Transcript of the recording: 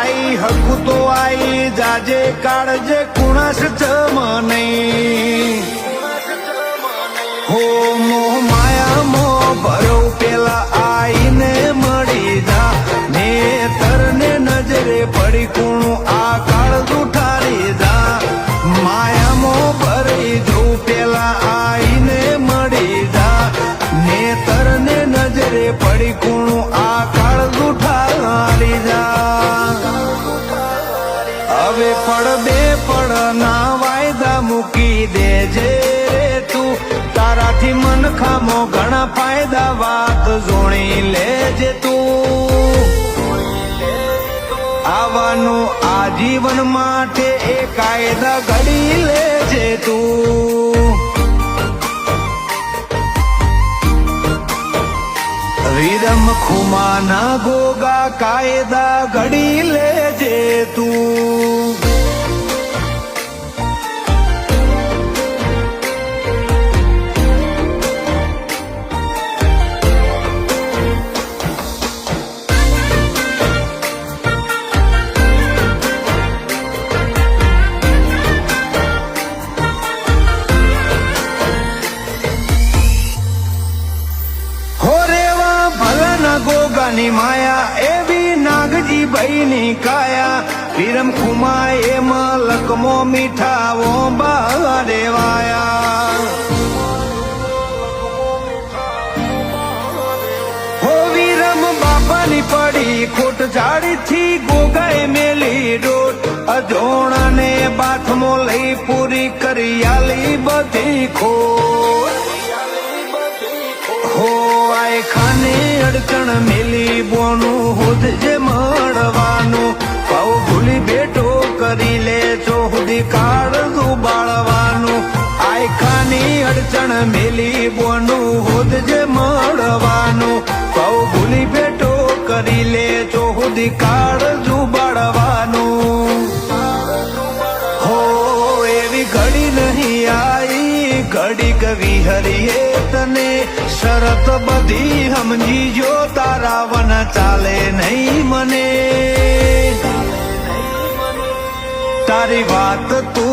आई हकू तो आई जाजे काळजे कुणास जमने हो मोह माया मोह भरो पेला आई ने मड़ी जा ने तरने नजरे पड़ी कुणु आ काळ उठारी जा माया मोह भरी जो पेला आई ने मड़ी जा ने तरने नजरे पड़ी कुणु आ काळ उठारी जा હવે પડદે પડ ના વાયદા મૂકી દેજે રે તું તારાથી મન ખામો ઘણા ફાયદા વાત જોણી લેજે તું આવવાનું આજીવન માટે એ કાયદા ઘડી લેજે તું વિરમ ખુમાના ગોગા કાયદા ઘડી લેજે તું ગોગાની માયા એવી નાગજી ભાઈની કાયા વિરમ ખુમા એમાં લકમો મીઠાવો બારેવાયા હો વિરમ બાપાની પડી ખોટ જાડીથી ગોગાએ મેલી ડોટ અજોણાને બાથમો લઈ પૂરી કરી આલી બધી ખોટ हो आए खाने अड़चण मेली बोनू हुद जे मड़वानू पाव भूली बेटो करी ले चोहदी काळ बाळवानू आए खानी अड़चण मेली बोनू हुद जे मड़वानू पाव भूली बेटो करी ले चोहदी काळ बाळवानू हो एवी घड़ी नहीं आई घड़ी कवी हरिये तने शरत बधी समझी जो तारा वन चाले नहीं मने तारी बात तू